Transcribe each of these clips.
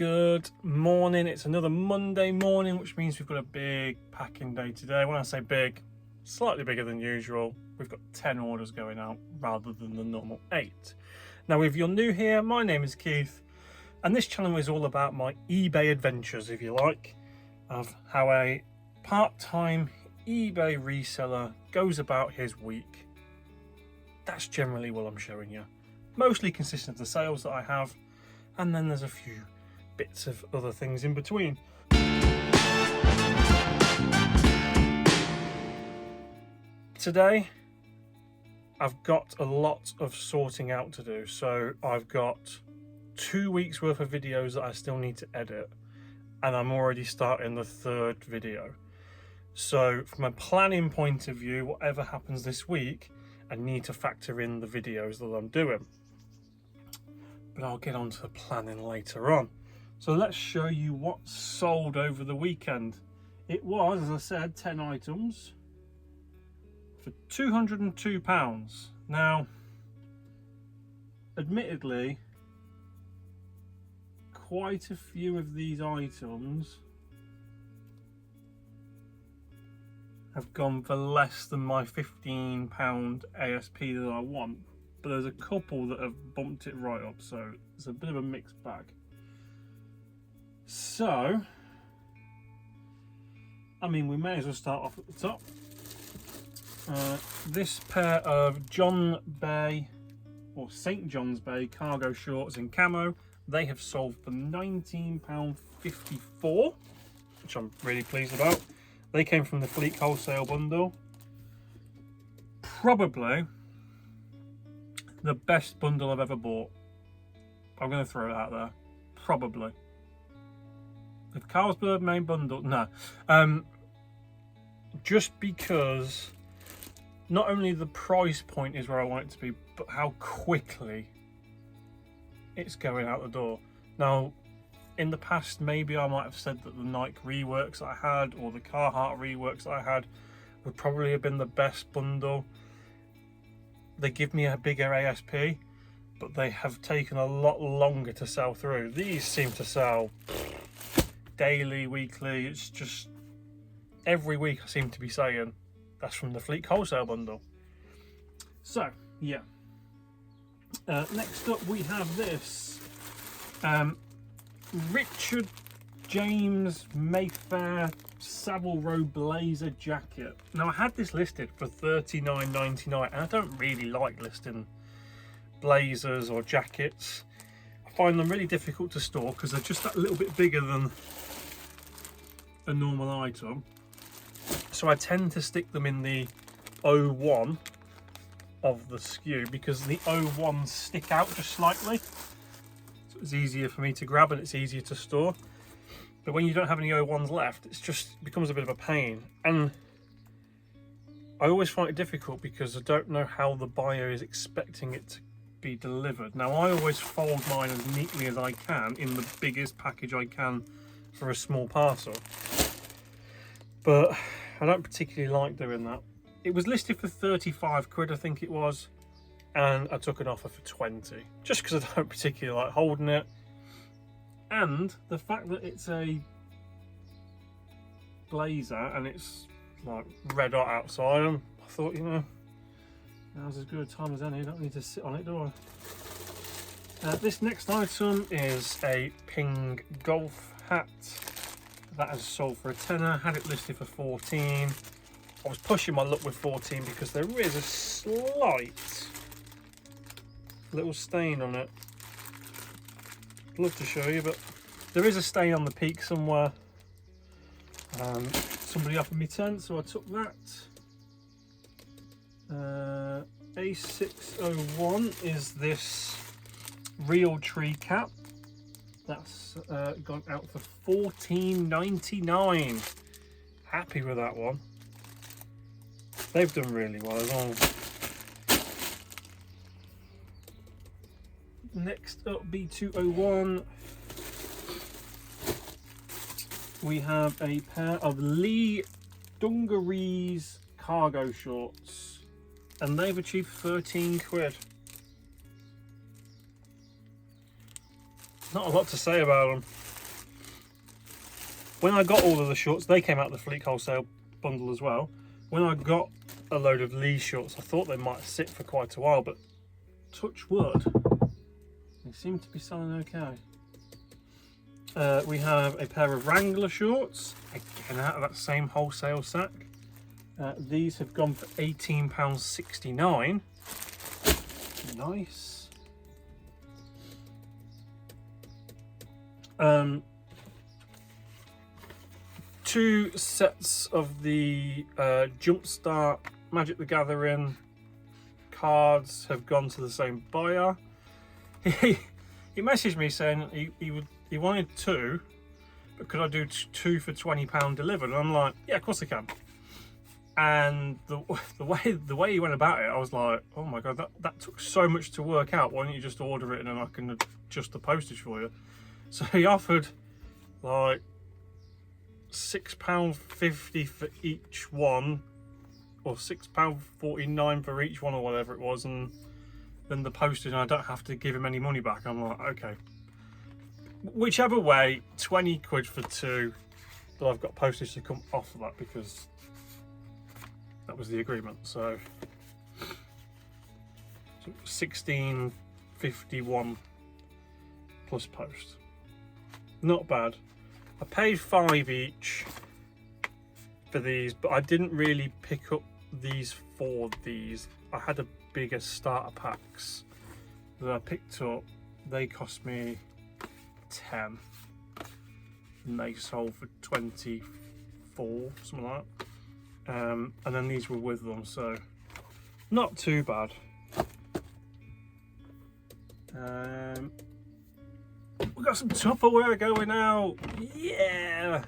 Good morning. It's another Monday morning, which means we've got a big packing day today. When I say big, slightly bigger than usual. We've got 10 orders going out rather than the normal 8. Now, if you're new here, my name is Keith, and this channel is all about my eBay adventures, if you like, of how a part-time eBay reseller goes about his week. That's generally what I'm showing you. Mostly consistent of the sales that I have, and then there's a few bits of other things in between. Today I've got a lot of sorting out to do, so I've got 2 weeks worth of videos that I still need to edit, and I'm already starting the 3rd video. So from a planning point of view, whatever happens this week, I need to factor in the videos that I'm doing, but I'll get onto the planning later on. So let's show you what sold over the weekend. It was, as I said, 10 items for £202. Now, admittedly, quite a few of these items have gone for less than my £15 ASP that I want, but there's a couple that have bumped it right up, so it's a bit of a mixed bag. So, I mean, we may as well start off at the top. This pair of John Bay, or St. John's Bay cargo shorts in camo, they have sold for £19.54, which I'm really pleased about. They came from the Fleet Wholesale bundle. Probably the best bundle I've ever bought. I'm going to throw it out there. Probably. The Carlsberg main bundle, no. Just because not only the price point is where I want it to be, but how quickly it's going out the door. Now, in the past, maybe I might have said that the Nike reworks that I had, or the Carhartt reworks that I had, would probably have been the best bundle. They give me a bigger ASP, but they have taken a lot longer to sell through. These seem to sell daily, weekly. It's just every week I seem to be saying that's from the Fleet Wholesale bundle. So yeah, next up we have this Richard James Mayfair Savile Row blazer jacket. Now, I had this listed for $39.99, and I don't really like listing blazers or jackets. I find them really difficult to store because they're just that little bit bigger than a normal item. So I tend to stick them in the 01 of the SKU because the 01s stick out just slightly. So it's easier for me to grab and it's easier to store. But when you don't have any 01s left, it just becomes a bit of a pain. And I always find it difficult because I don't know how the buyer is expecting it to be delivered. Now, I always fold mine as neatly as I can in the biggest package I can for a small parcel. But I don't particularly like doing that. It was listed for 35 quid, I think it was, and I took an offer for 20, just because I don't particularly like holding it. And the fact that it's a blazer and it's like red hot outside, I thought, you know, now's as good a time as any. I don't need to sit on it, do I? This next item is a Ping golf hat. That has sold for a tenner. Had it listed for 14. I was pushing my luck with 14 because there is a slight little stain on it. I'd love to show you, but there is a stain on the peak somewhere. Somebody offered me 10, so I took that. A601 is this real tree cap. That's gone out for $14.99. Happy with that one. They've done really well as well. Next up, B201. We have a pair of Lee Dungarees cargo shorts, and they've achieved 13 quid. Not a lot to say about them. when I got all of the shorts, they came out of the Fleet Wholesale bundle as well. When I got a load of Lee shorts, I thought they might sit for quite a while, but touch wood, they seem to be selling okay. We have a pair of Wrangler shorts, again out of that same wholesale sack. These have gone for £18.69. Nice. Two sets of the Jumpstart Magic the Gathering cards have gone to the same buyer. He messaged me saying he wanted two, but could I do two for £20 delivered? And I'm like, yeah, of course I can. And the way he went about it, I was like, oh my god, that took so much to work out. Why don't you just order it and then I can adjust the postage for you? So he offered like £6.50 for each one, or £6.49 for each one, or whatever it was, and then the postage, and I don't have to give him any money back. I'm like, okay, whichever way, 20 quid for two, but I've got postage to come off of that because that was the agreement. So 16.51 plus post. Not bad. I paid £5 each for these, but I didn't really pick up these for these. I had a bigger starter packs that I picked up. They cost me 10 and they sold for 24, something like that. And then these were with them, so not too bad. We've got some Tupperware going out, yeah!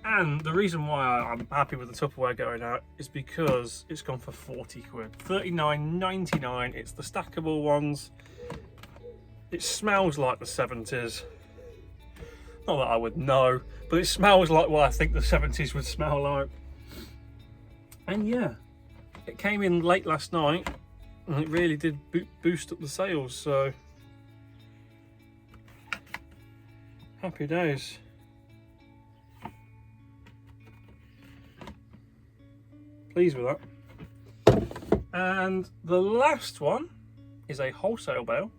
And the reason why I'm happy with the Tupperware going out is because it's gone for 40 quid. 39.99, it's the stackable ones. It smells like the 70s. Not that I would know, but it smells like what I think the 70s would smell like. And yeah, it came in late last night and it really did boost up the sales, so happy days. Pleased with that. And the last one is a wholesale bale,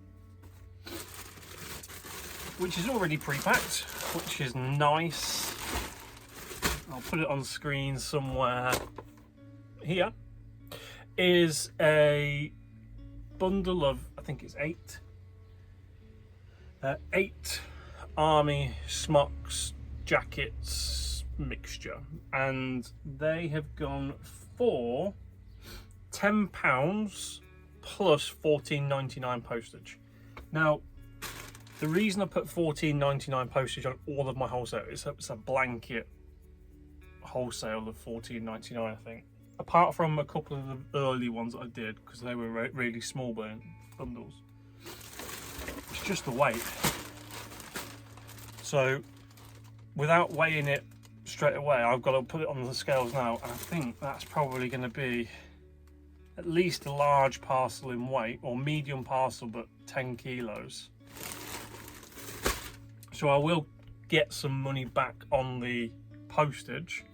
which is already pre-packed, which is nice. I'll put it on screen somewhere. Here is a bundle of, I think it's 8 army smocks, jackets mixture, and they have gone for £10 plus £14.99 postage. Now, the reason I put £14.99 postage on all of my wholesale is it's a blanket wholesale of £14.99, I think. Apart from a couple of the early ones that I did, because they were really small bundles. It's just the weight. So, without weighing it straight away, I've got to put it on the scales now, and I think that's probably going to be at least a large parcel in weight, or medium parcel, but 10 kilos. So I will get some money back on the postage,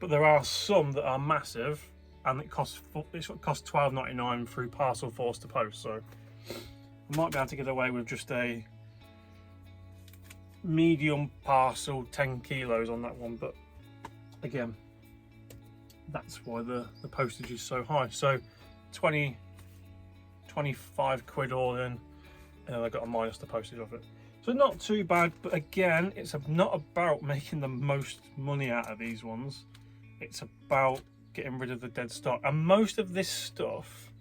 but there are some that are massive, and it costs £12.99 through Parcel Force to post. So I might be able to get away with just a medium parcel, 10 kilos on that one, but again, that's why the postage is so high. So 25 quid all in, and I got to minus the postage off it. So not too bad, but again, it's not about making the most money out of these ones. It's about getting rid of the dead stock. And most of this stuff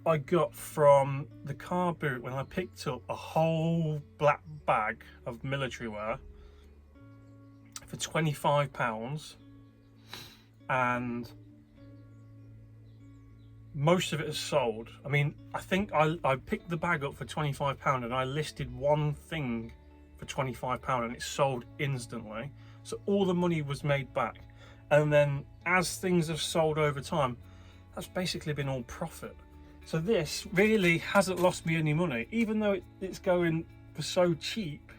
I got from the car boot when I picked up a whole black bag of military wear for £25, and most of it is sold. I mean, I think I picked the bag up for £25 and I listed one thing for £25 and it sold instantly. So all the money was made back. And then as things have sold over time, that's basically been all profit. So this really hasn't lost me any money, even though it's going for so cheap.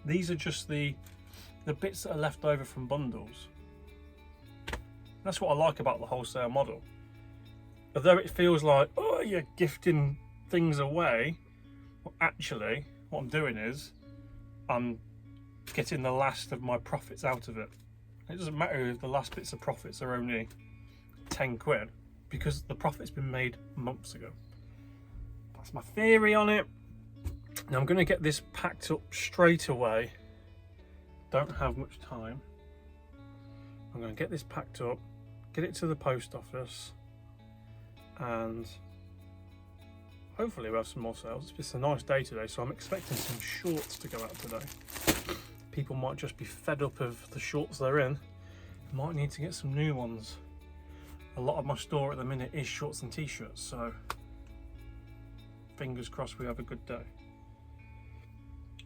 These are just the the bits that are left over from bundles. That's what I like about the wholesale model. Although it feels like, oh, you're gifting things away, well, actually what I'm doing is I'm getting the last of my profits out of it. It doesn't matter if the last bits of profits are only 10 quid, because the profit's been made months ago. That's my theory on it. Now I'm going to get this packed up straight away. Don't have much time. I'm going to get this packed up, get it to the post office, and hopefully we'll have some more sales. It's a nice day today, so I'm expecting some shorts to go out today. People might just be fed up of the shorts they're in, might need to get some new ones. A lot of my store at the minute is shorts and t-shirts, so fingers crossed we have a good day.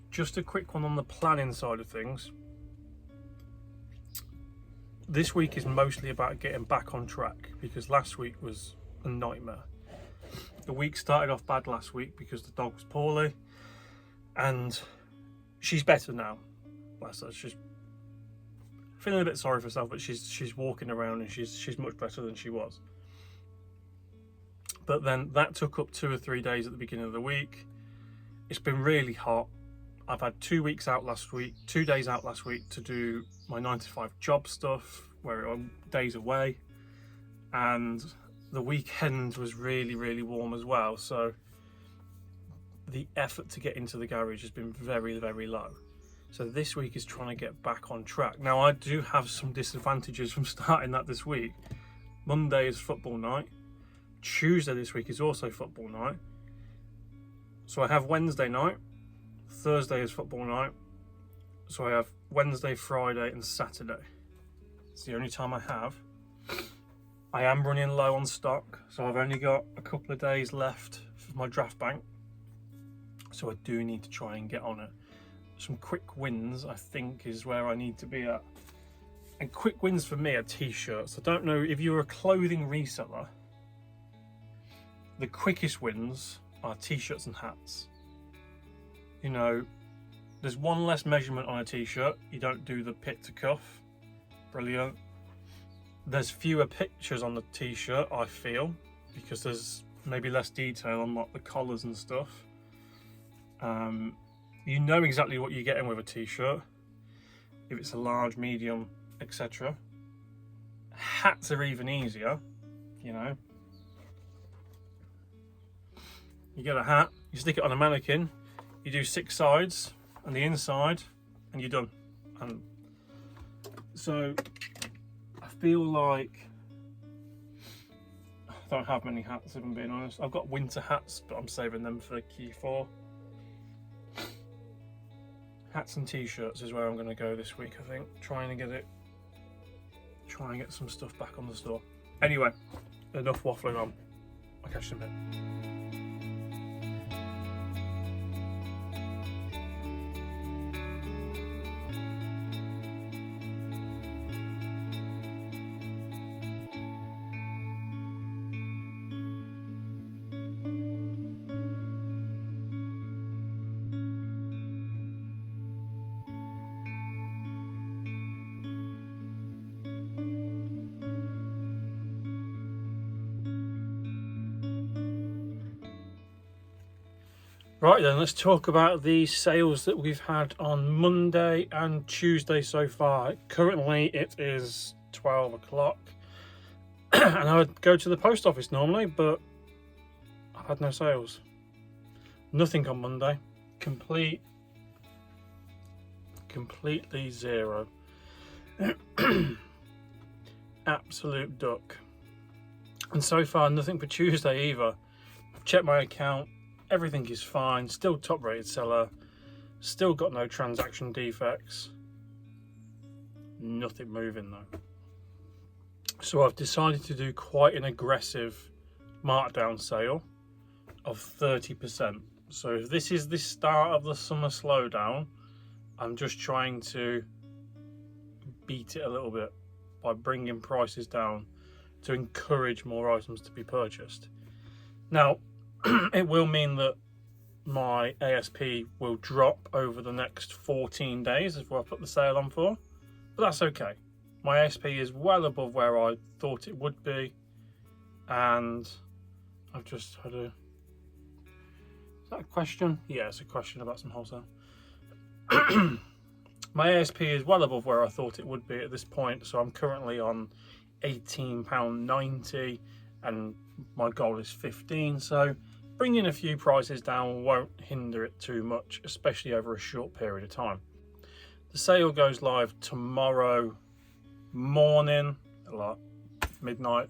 Just a quick one on the planning side of things. This week is mostly about getting back on track, because last week was a nightmare. The week started off bad last week because the dog was poorly, and she's better now. Bless her. She's feeling a bit sorry for herself, but she's walking around and she's much better than she was. But then that took up 2 or 3 days at the beginning of the week. It's been really hot. I've had 2 weeks out last week, 2 days out last week to do my 9 to 5 job stuff, where I'm days away, and the weekend was really, really warm as well. So the effort to get into the garage has been very, very low. So this week is trying to get back on track. Now I do have some disadvantages from starting that this week. Monday is football night. Tuesday this week is also football night. So I have Wednesday night. Thursday is football night. So I have Wednesday, Friday and Saturday. It's the only time I have. I am running low on stock, so I've only got a couple of days left for my draft bank. So I do need to try and get on it. Some quick wins, I think, is where I need to be at. And quick wins for me are t-shirts. I don't know if you're a clothing reseller, the quickest wins are t-shirts and hats. You know, there's one less measurement on a t-shirt. You don't do the pit to cuff. Brilliant. There's fewer pictures on the t-shirt, I feel, because there's maybe less detail on like the collars and stuff. You know exactly what you're getting with a t-shirt, if it's a large, medium, etc. Hats are even easier, you know. You get a hat, you stick it on a mannequin, you do 6 sides and the inside, and you're done. And so I feel like I don't have many hats, if I'm being honest. I've got winter hats, but I'm saving them for Q4. Hats and t-shirts is where I'm going to go this week, I think. Try and get some stuff back on the store. Anyway, enough waffling on. I'll catch you in a bit. Right then, let's talk about the sales that we've had on Monday and Tuesday so far. Currently it is 12 o'clock and I would go to the post office normally, but I've had no sales. Nothing on Monday. Completely zero. Absolute duck. And so far nothing for Tuesday either. I've checked my account. Everything is fine, still top rated seller, still got no transaction defects, nothing moving though. So I've decided to do quite an aggressive markdown sale of 30%. So if this is the start of the summer slowdown, I'm just trying to beat it a little bit by bringing prices down to encourage more items to be purchased. Now, it will mean that my ASP will drop over the next 14 days is what I put the sale on for, but that's okay. My ASP is well above where I thought it would be, and I've just had a... Is that a question? Yeah, it's a question about some wholesale. My ASP is well above where I thought it would be at this point, so I'm currently on £18.90 and my goal is 15, so bringing a few prices down won't hinder it too much, especially over a short period of time. The sale goes live tomorrow morning at like midnight,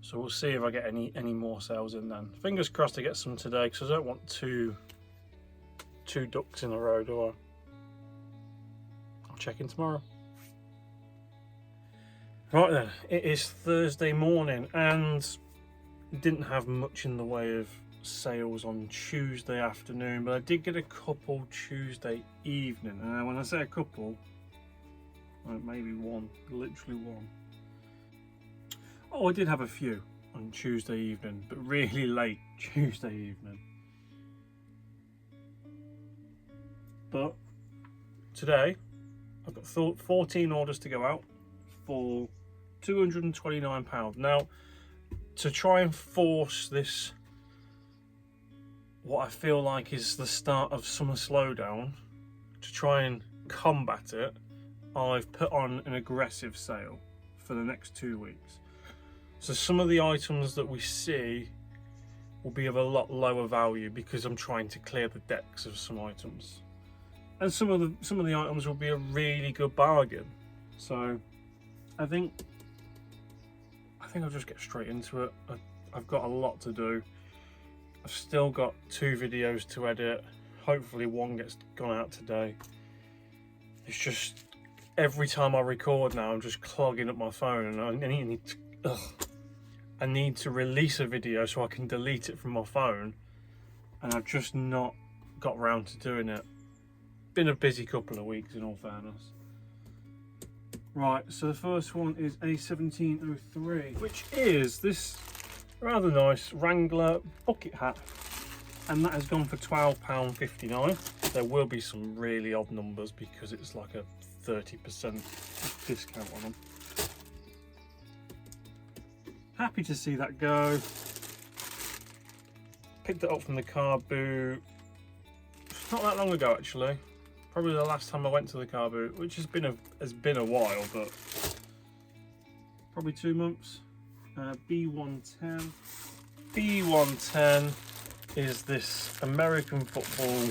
so we'll see if I get any more sales in then. Fingers crossed I get some today, because I don't want two ducks in a row, do I? I'll check in tomorrow. Right then, it is Thursday morning and didn't have much in the way of sales on Tuesday afternoon, but I did get a couple Tuesday evening. When I say a couple, like maybe one, literally one. Oh, I did have a few on Tuesday evening, but really late Tuesday evening. But today, I've got 14 orders to go out for £229. Now, to try and force this, what I feel like is the start of summer slowdown, to try and combat it, I've put on an aggressive sale for the next 2 weeks. So some of the items that we see will be of a lot lower value because I'm trying to clear the decks of some items, and some of the items will be a really good bargain. So I think I'll just get straight into it. I've got a lot to do. I've still got 2 videos to edit. Hopefully one gets gone out today. It's just every time I record now, I'm just clogging up my phone, and I need to release a video so I can delete it from my phone, and I've just not got round to doing it. Been a busy couple of weeks, in all fairness. Right, so the first one is a 1703, which is this rather nice Wrangler bucket hat, and that has gone for £12.59. There will be some really odd numbers because it's like a 30% discount on them. Happy to see that go. Picked it up from the car boot not that long ago, actually. Probably the last time I went to the car boot, which has been a while, but probably 2 months. B110. B110 is this American football.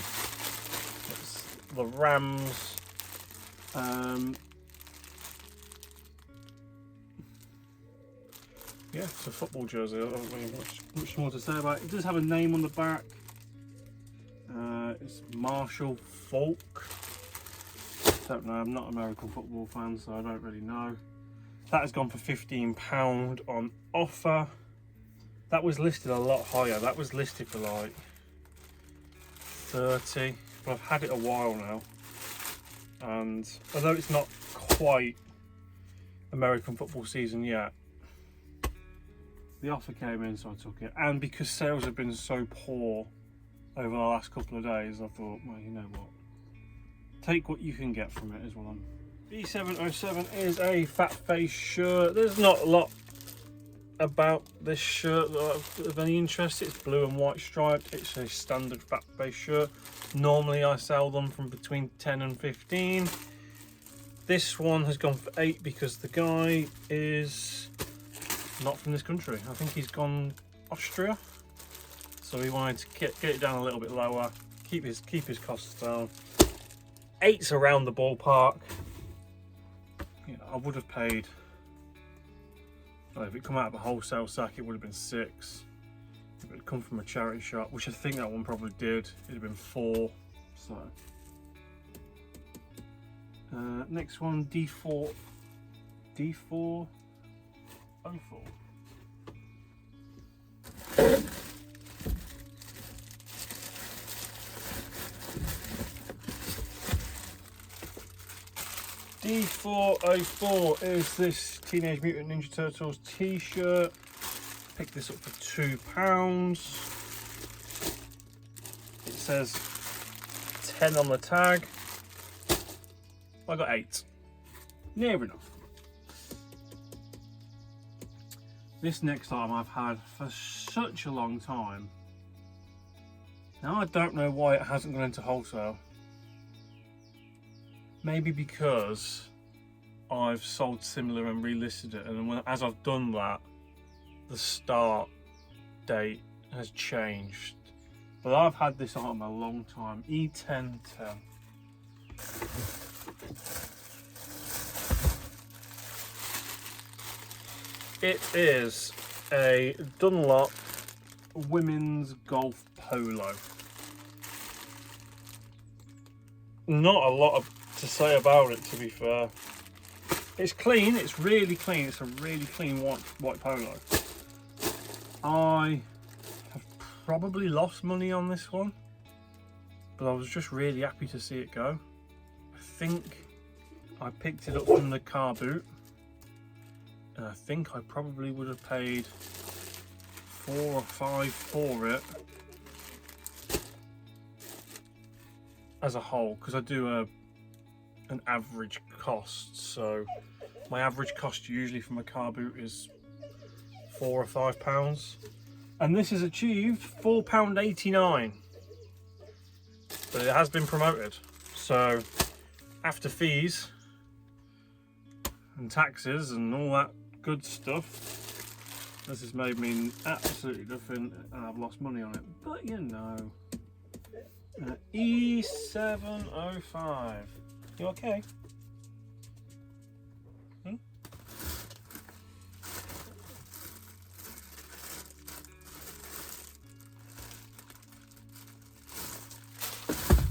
It's the Rams. Yeah, it's a football jersey. I don't really much more to say about it. It does have a name on the back. It's Marshall Falk. Don't know, I'm not an American football fan, so I don't really know. That has gone for £15 on offer. That was listed a lot higher. That was listed for like 30, but I've had it a while now. And although it's not quite American football season yet, the offer came in, so I took it. And because sales have been so poor over the last couple of days, I thought, well, you know what, take what you can get from it as well. B707 is a fat face shirt. There's not a lot about this shirt that of any interest. It's blue and white striped. It's a standard fat face shirt. Normally I sell them from between 10 and 15. This one has gone for 8 because the guy is not from this country. I think he's gone Austria, so he wanted to get it down a little bit lower, keep his costs down. 8's around the ballpark. You know, I would have paid, well, if it come out of a wholesale sack, it would have been 6. If it had come from a charity shop, which I think that one probably did, it'd have been 4. So next one, D404. D404 is this Teenage Mutant Ninja Turtles t-shirt. Picked this up for £2. says 10 on the tag. I got 8. Near enough. This next item I've had for such a long time. Now I don't know why it hasn't gone into wholesale. Maybe because I've sold similar and relisted it, and as I've done that, the start date has changed. But I've had this item a long time. E1010. It is a Dunlop women's golf polo. Not a lot to say about it, to be fair. It's clean, it's really clean, it's a really clean white polo. I have probably lost money on this one, but I was just really happy to see it go. I think I picked it up from the car boot, and I think I probably would have paid 4 or 5 for it as a whole, because I do an average cost, so my average cost usually from a car boot is £4 or £5, and this has achieved £4.89, but it has been promoted, so after fees and taxes and all that good stuff, this has made me absolutely nothing, and I've lost money on it, but you know. E705. You okay? Hmm?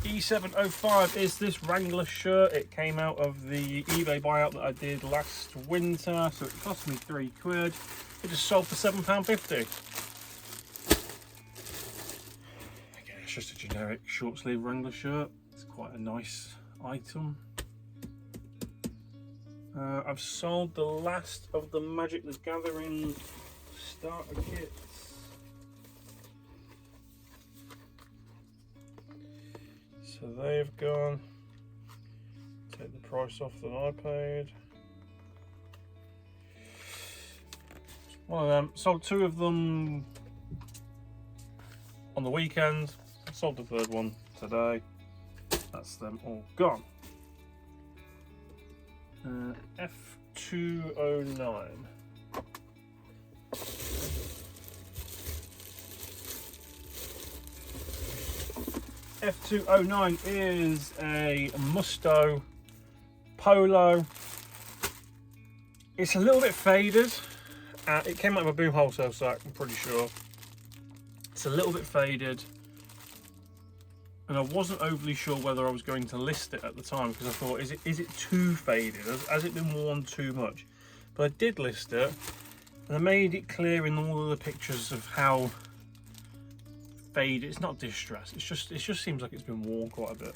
E705 is this Wrangler shirt. It came out of the eBay buyout that I did last winter, so it cost me £3. It just sold for £7.50. It's just a generic short sleeve Wrangler shirt. It's quite a nice item. I've sold the last of the Magic the Gathering starter kits. So they've gone. Take the price off that I paid. One of them. Sold 2 of them on the weekend. Sold the 3rd one today. That's them all gone. F209. F209 is a Musto polo. It's a little bit faded. It came out of a Boom wholesale sack, I'm pretty sure. It's a little bit faded, and I wasn't overly sure whether I was going to list it at the time, because I thought, is it too faded? Has it been worn too much? But I did list it, and I made it clear in all of the pictures of how faded. It's not distress. It just seems like it's been worn quite a bit.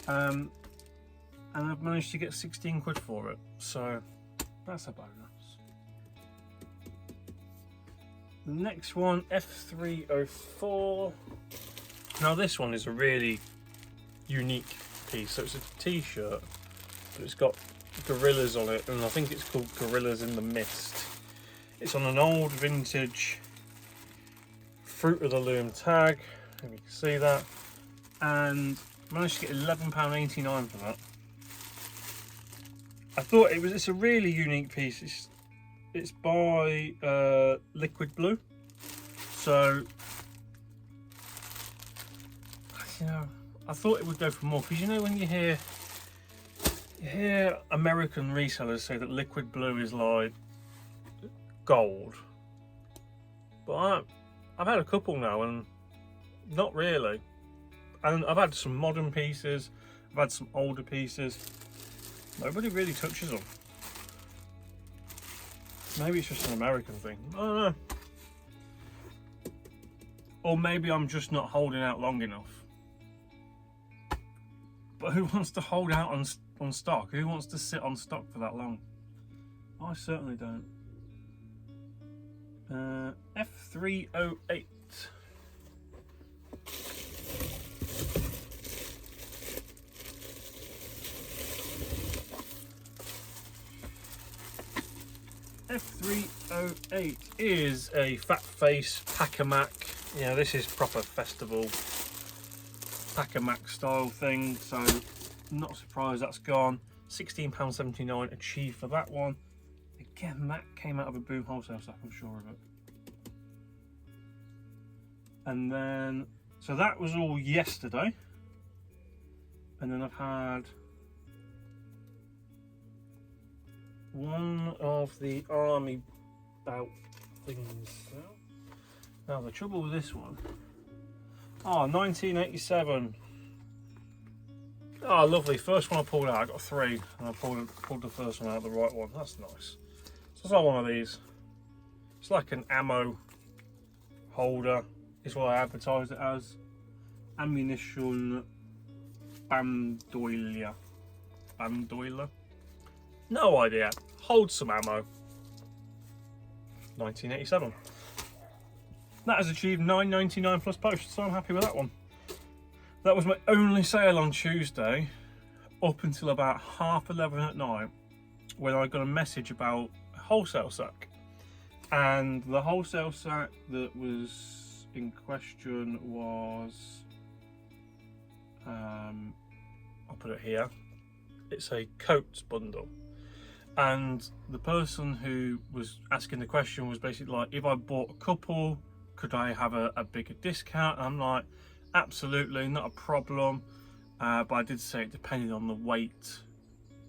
And I've managed to get 16 quid for it, so that's a bonus. The next one, F304. Now this one is a really unique piece. So it's a t-shirt, but it's got gorillas on it, and I think it's called Gorillas in the Mist. It's on an old vintage Fruit of the Loom tag, if you can see that, and managed to get £11.89 for that. I thought it's a really unique piece. It's by Liquid Blue, so you know, I thought it would go for more, because you know when you hear American resellers say that Liquid Blue is like gold, but I've had a couple now and not really. And I've had some modern pieces, I've had some older pieces. Nobody really touches them. Maybe it's just an American thing. I don't know. Or maybe I'm just not holding out long enough. But who wants to hold out on stock? Who wants to sit on stock for that long? I certainly don't. F308. F308 is a fat face Pack-A-Mac. Yeah, this is proper festival Pack-A-Mac style thing, so not surprised that's gone. £16.79 achieved for that one. Again, that came out of a Boom wholesale stock, I'm sure of it. And then, so that was all yesterday. And then I've had one of the army belt things. Now the trouble with this one, 1987. Oh, lovely. First one I pulled out, I got 3, and I pulled the first one out, the right one. That's nice. So it's like one of these. It's like an ammo holder, is what I advertised it as. Ammunition bandoila. Bandoila? No idea. Hold some ammo. 1987. That has achieved £9.99 plus post, so I'm happy with that one. That was my only sale on Tuesday, up until about 11:30 at night, when I got a message about a wholesale sack. And the wholesale sack that was in question was, I'll put it here, it's a coats bundle. And the person who was asking the question was basically like, if I bought a couple, could I have a bigger discount? And I'm like, absolutely, not a problem. But I did say it depending on the weight,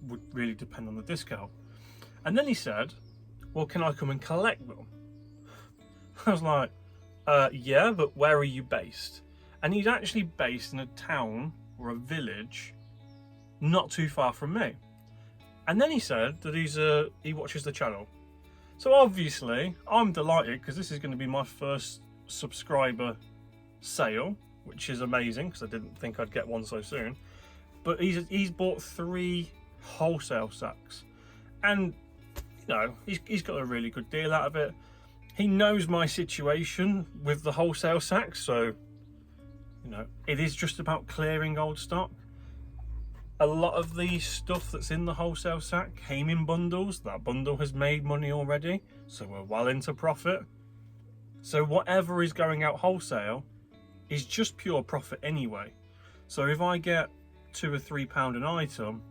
would really depend on the discount. And then he said, well, can I come and collect them? I was like, yeah, but where are you based? And he's actually based in a town or a village not too far from me. And then he said that he watches the channel. So obviously I'm delighted, because this is going to be my first subscriber sale, which is amazing because I didn't think I'd get one so soon. But he's bought 3 wholesale sacks, and you know, he's got a really good deal out of it. He knows my situation with the wholesale sacks, so you know, it is just about clearing old stock. A lot of the stuff that's in the wholesale sack came in bundles. That bundle has made money already, so we're well into profit. So whatever is going out wholesale is just pure profit anyway. So if I get £2 or £3 an item,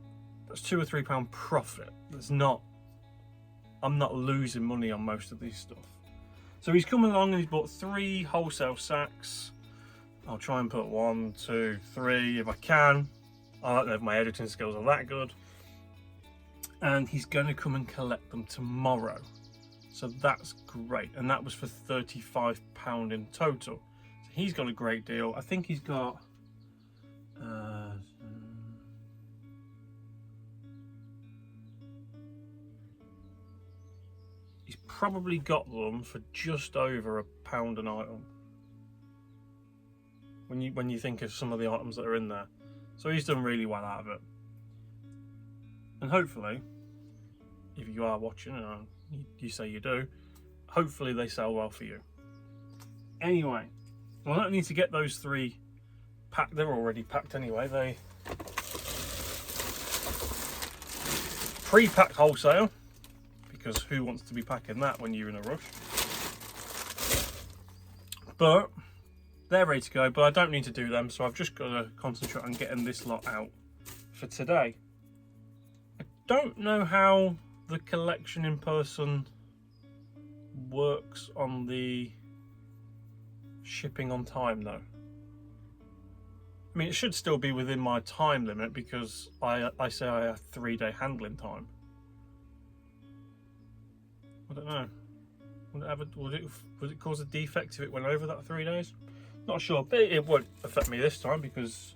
that's £2 or £3 profit. That's not, I'm not losing money on most of this stuff. So he's come along and he's bought 3 wholesale sacks. I'll try and put 1, 2, 3 if I can. I don't know if my editing skills are that good. And he's going to come and collect them tomorrow. So that's great. And that was for £35 in total. So he's got a great deal. I think he's got... he's probably got them for just over £1 an item. When you think of some of the items that are in there. So he's done really well out of it. And hopefully, if you are watching, and you say you do, hopefully they sell well for you. Anyway, well, I don't need to get those 3 packed. They're already packed anyway. They pre-packed wholesale, because who wants to be packing that when you're in a rush? But they're ready to go, but I don't need to do them, so I've just got to concentrate on getting this lot out for today. I don't know how the collection in person works on the shipping on time though. I mean, it should still be within my time limit, because I say I have 3-day handling time. I don't know. Would it cause a defect if it went over that 3 days? Not sure, but it won't affect me this time because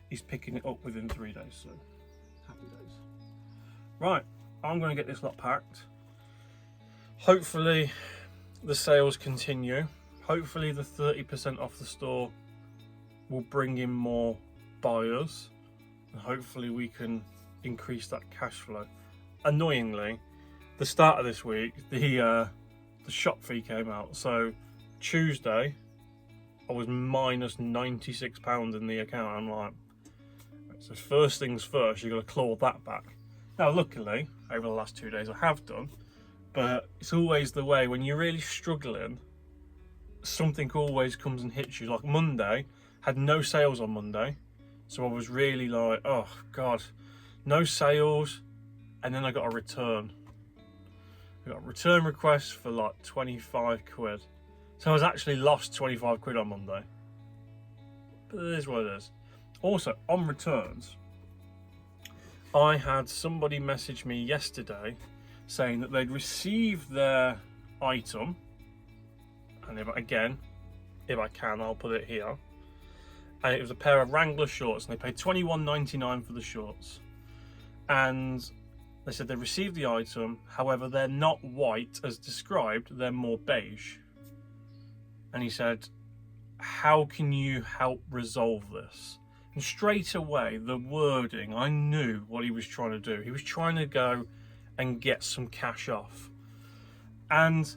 he's picking it up within 3 days, so happy days. Right, I'm going to get this lot packed. Hopefully the sales continue. Hopefully the 30% off the store will bring in more buyers, and hopefully we can increase that cash flow. Annoyingly, the start of this week, the shop fee came out, so Tuesday I was minus £96 in the account. I'm like, so first things first, you've got to claw that back. Now luckily over the last 2 days I have done, But it's always the way when you're really struggling, something always comes and hits you. Like Monday, had no sales on Monday, so I was really like, oh god, no sales. And then I got a return. I got a return request for like 25 quid. So I was actually lost 25 quid on Monday. But it is what it is. Also, on returns, I had somebody message me yesterday saying that they'd received their item. And if I can, I'll put it here. And it was a pair of Wrangler shorts, and they paid £21.99 for the shorts. And they said they received the item, however, they're not white as described, they're more beige. And he said, how can you help resolve this? And straight away, the wording, I knew what he was trying to do. He was trying to go and get some cash off. And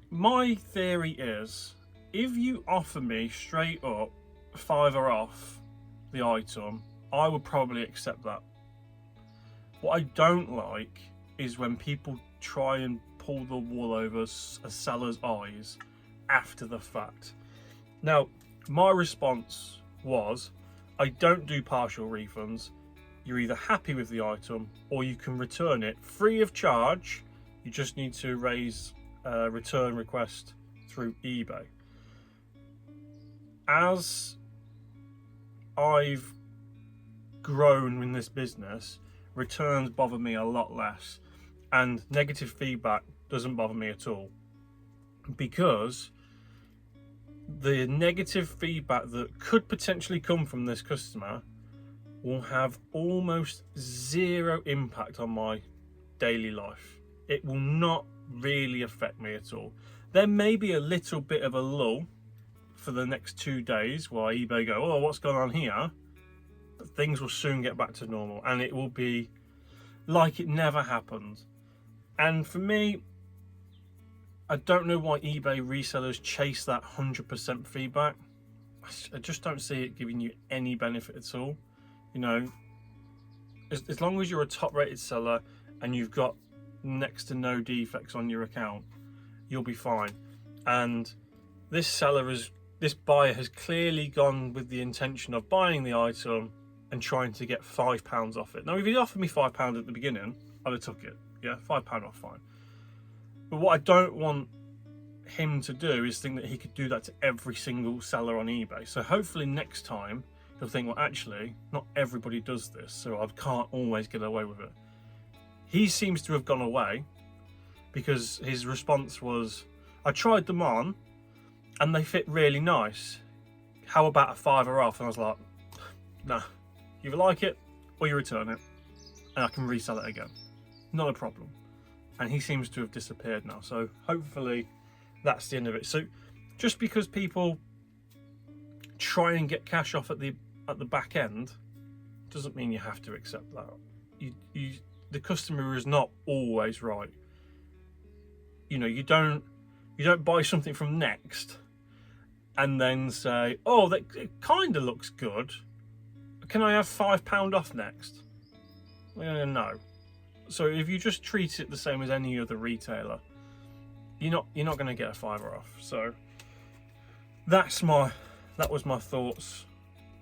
my theory is, if you offer me straight up £5 off the item, I would probably accept that. What I don't like is when people try and pull the wool over a seller's eyes after the fact. Now, my response was, I don't do partial refunds. You're either happy with the item or you can return it free of charge. You just need to raise a return request through eBay. As I've grown in this business, returns bother me a lot less, and negative feedback doesn't bother me at all, because the negative feedback that could potentially come from this customer will have almost zero impact on my daily life. It will not really affect me at all. There may be a little bit of a lull for the next 2 days while eBay go, oh, what's going on here? But things will soon get back to normal, and it will be like it never happened. And for me, I don't know why eBay resellers chase that 100% feedback. I just don't see it giving you any benefit at all. You know, as long as you're a top rated seller and you've got next to no defects on your account, you'll be fine. And this buyer has clearly gone with the intention of buying the item and trying to get £5 off it. Now, if he'd offered me £5 at the beginning, I'd have took it. Yeah, £5 off, fine. But what I don't want him to do is think that he could do that to every single seller on eBay. So hopefully next time he'll think, well, actually, not everybody does this, so I can't always get away with it. He seems to have gone away because his response was, I tried them on and they fit really nice. How about a £5 off? And I was like, nah, you either like it or you return it and I can resell it again. Not a problem. And he seems to have disappeared now. So hopefully that's the end of it. So just because people try and get cash off at the back end doesn't mean you have to accept that. The customer is not always right. You know, you don't buy something from Next and then say, oh, that it kind of looks good. Can I have £5 off Next? No. So if you just treat it the same as any other retailer, you're not going to get a £5 off. So that was my thoughts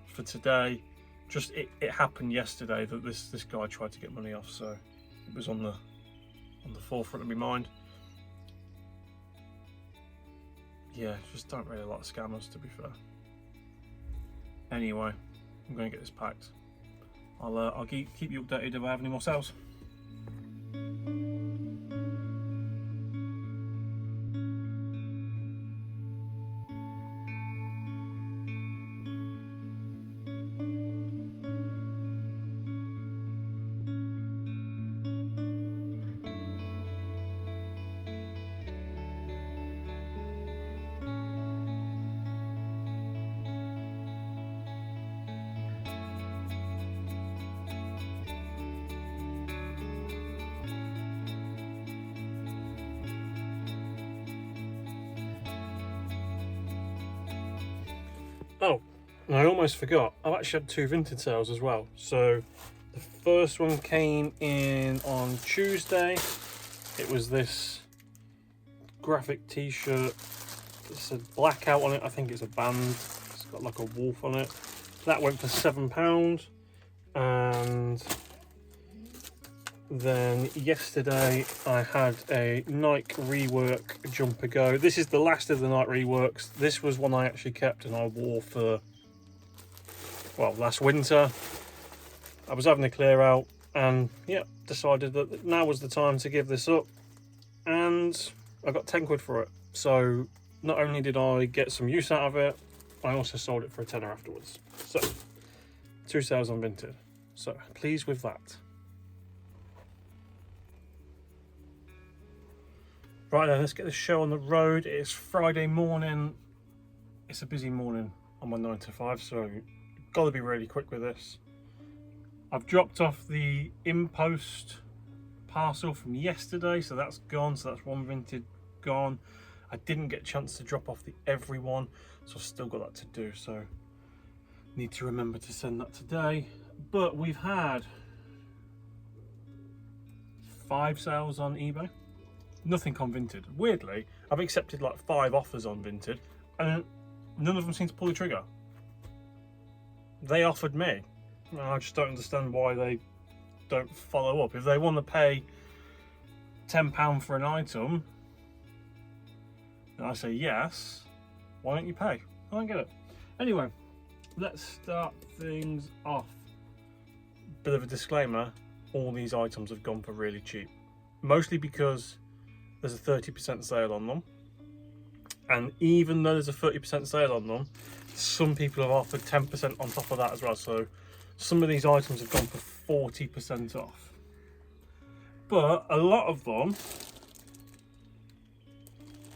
for today. Just it happened yesterday that this guy tried to get money off, so it was on the forefront of my mind. Yeah, just don't really like scammers, to be fair. Anyway, I'm going to get this packed. I'll keep you updated if I have any more sales. Oh, and I almost forgot, I've actually had 2 vintage sales as well. So the first one came in on Tuesday. It was this graphic t-shirt. It's a blackout on it. I think it's a band. It's got like a wolf on it. That went for £7. And then yesterday I had a Nike rework jumper go. This is the last of the Nike reworks. This was one I actually kept and I wore for, well, last winter. I was having a clear out and yeah, decided that now was the time to give this up, and I got 10 quid for it. So not only did I get some use out of it, I also sold it for a tenner afterwards. So 2 sales on Vinted. So pleased with that. Right then, let's get the show on the road. It's Friday morning. It's a busy morning on my 9 to 5, so got to be really quick with this. I've dropped off the in-post parcel from yesterday, so that's gone. So that's one Vinted gone. I didn't get a chance to drop off the everyone, so I've still got that to do. So need to remember to send that today. But we've had 5 sales on eBay. Nothing on Vinted. Weirdly, I've accepted like 5 offers on Vinted, and none of them seem to pull the trigger. They offered me. I just don't understand why they don't follow up. If they want to pay £10 for an item, and I say yes, why don't you pay? I don't get it. Anyway, let's start things off. Bit of a disclaimer, all these items have gone for really cheap. Mostly because there's a 30% sale on them. And even though there's a 30% sale on them, some people have offered 10% on top of that as well. So some of these items have gone for 40% off. But a lot of them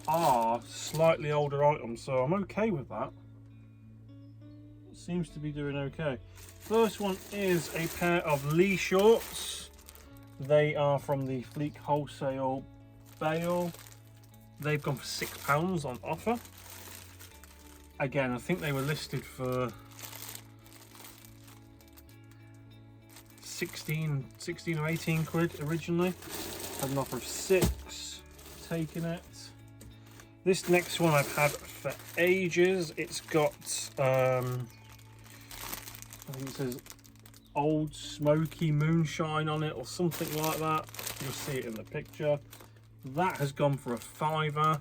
are slightly older items, so I'm okay with that. It seems to be doing okay. First one is a pair of Lee shorts. They are from the Fleek Wholesale Bale. They've gone for £6 on offer. Again, I think they were listed for 16 or 18 quid originally. Had an offer of 6, taking it. This next one I've had for ages. It's got, I think it says Old Smoky Moonshine on it or something like that. You'll see it in the picture. That has gone for a £5.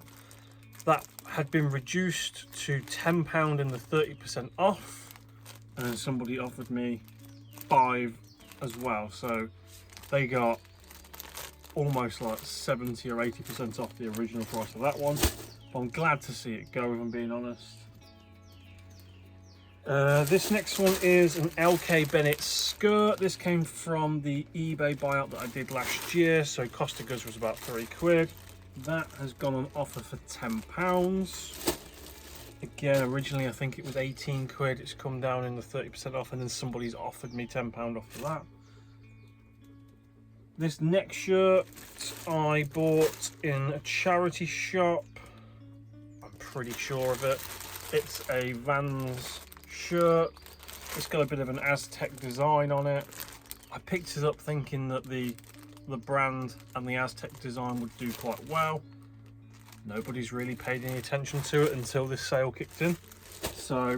That had been reduced to £10 in the 30% off, and then somebody offered me 5 as well, so they got almost like 70 or 80% off the original price of that one. But I'm glad to see it go, if I'm being honest. This next one is an LK Bennett skirt. This came from the eBay buyout that I did last year, so cost of goods was about 3 quid. That has gone on offer for £10. Again, originally I think it was 18 quid. It's come down in the 30% off, and then somebody's offered me £10 off for that. This next shirt I bought in a charity shop. I'm pretty sure of it. It's a Vans shirt. It's got a bit of an Aztec design on it. I picked it up thinking that the brand and the Aztec design would do quite well. Nobody's really paid any attention to it until this sale kicked in. So I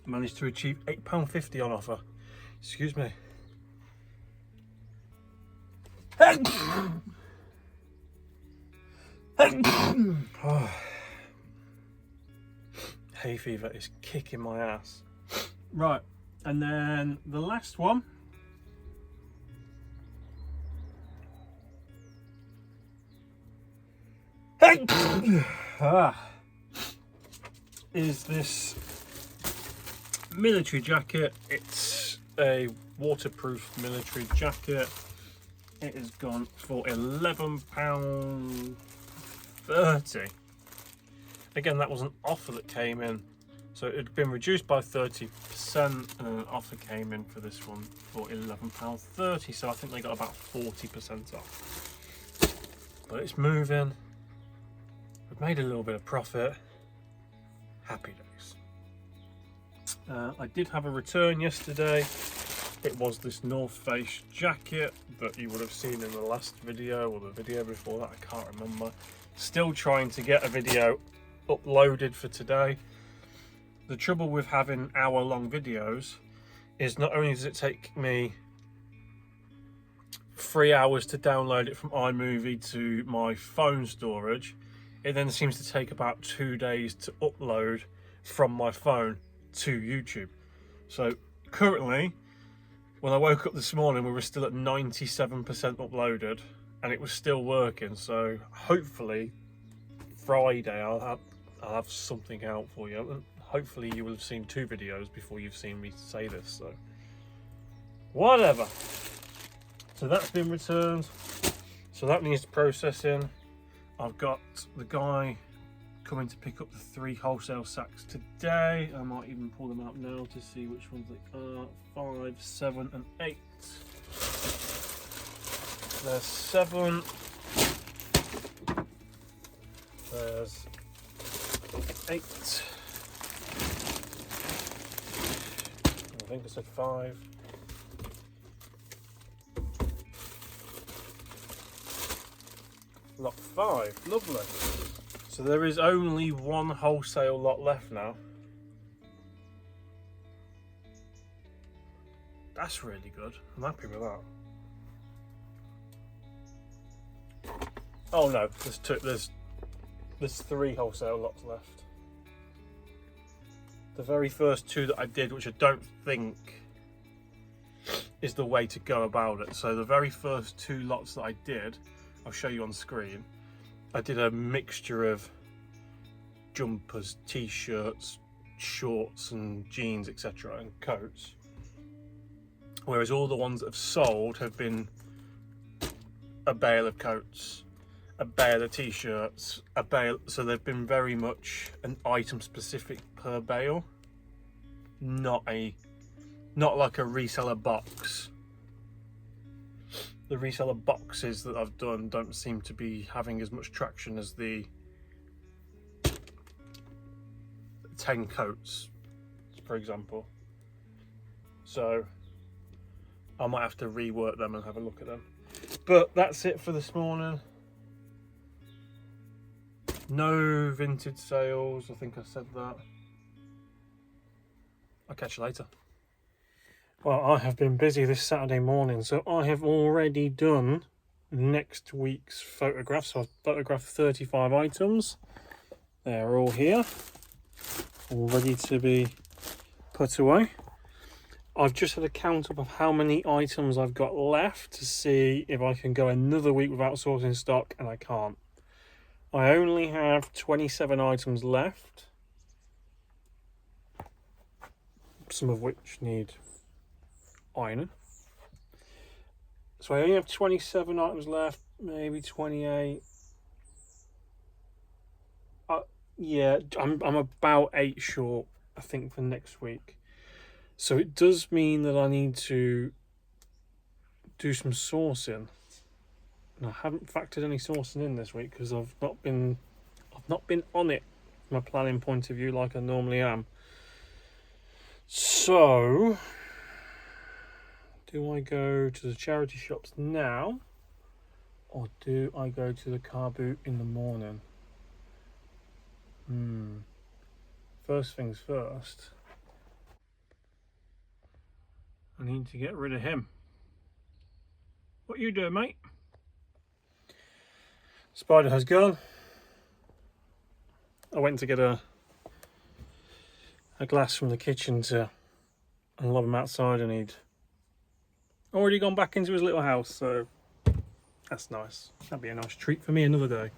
managed to achieve £8.50 on offer. Excuse me. Oh. Hay fever is kicking my ass. Right, and then the last one is this military jacket. It's a waterproof military jacket. It has gone for £11.30. Again, that was an offer that came in, so it had been reduced by 30%, and an offer came in for this one for £11.30. So I think they got about 40% off. But it's moving. We've made a little bit of profit. Happy days. I did have a return yesterday. It was this North Face jacket that you would have seen in the last video or the video before that, I can't remember. Still trying to get a video uploaded for today. The trouble with having hour-long videos is not only does it take me 3 hours to download it from iMovie to my phone storage, it then seems to take about 2 days to upload from my phone to YouTube. So currently, when I woke up this morning, we were still at 97% uploaded and it was still working. So hopefully Friday I'll have something out for you, and hopefully you will have seen 2 videos before you've seen me say this, so whatever. So that's been returned, so that needs processing. I've got the guy coming to pick up the 3 wholesale sacks today. I might even pull them out now to see which ones they are. 5, 7 and 8. There's 7. There's 8. I think I said 5. Lot 5, lovely. So there is only 1 wholesale lot left now. That's really good. I'm happy with that. Oh no, there's 3 wholesale lots left. The very first 2 that I did, which I don't think is the way to go about it. So the very first 2 lots that I did, I'll show you on screen. I did a mixture of jumpers, t-shirts, shorts and jeans, etc. and coats. Whereas all the ones that have sold have been a bale of coats, a bale of t-shirts, a bale, so they've been very much an item specific per bale, not like a reseller box. The reseller boxes that I've done don't seem to be having as much traction as the 10 coats, for example. So I might have to rework them and have a look at them. But that's it for this morning. No vintage sales, I think I said that. I'll catch you later. Well, I have been busy this Saturday morning, so I have already done next week's photographs. So I've photographed 35 items. They're all here, all ready to be put away. I've just had a count up of how many items I've got left to see if I can go another week without sourcing stock, and I can't. I only have 27 items left, some of which need ironing. So I only have 27 items left, maybe 28. Yeah, I'm about 8 short, I think, for next week. So it does mean that I need to do some sourcing. And I haven't factored any sourcing in this week because I've not been on it from a planning point of view like I normally am. So do I go to the charity shops now, or do I go to the car boot in the morning? First things first, I need to get rid of him. What you doing, mate? Spider has gone. I went to get a glass from the kitchen to unload him outside, and he'd already gone back into his little house, so that's nice. That'd be a nice treat for me another day.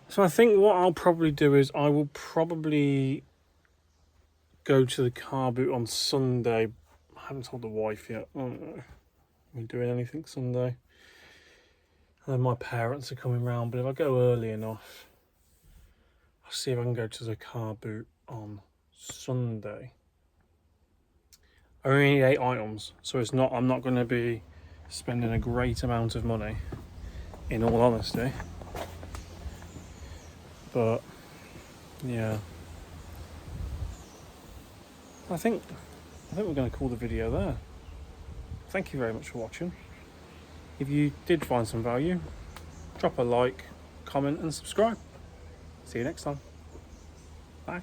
So I think what I'll probably do is I will probably go to the car boot on Sunday. I haven't told the wife yet. I don't know if we're doing anything Sunday. And then my parents are coming round, but if I go early enough, I'll see if I can go to the car boot on Sunday. I only need 8 items, so I'm not going to be spending a great amount of money, in all honesty. But yeah, I think we're going to call the video there. thank you very much for watching. If you did find some value, drop a like, comment and subscribe. See you next time. Bye.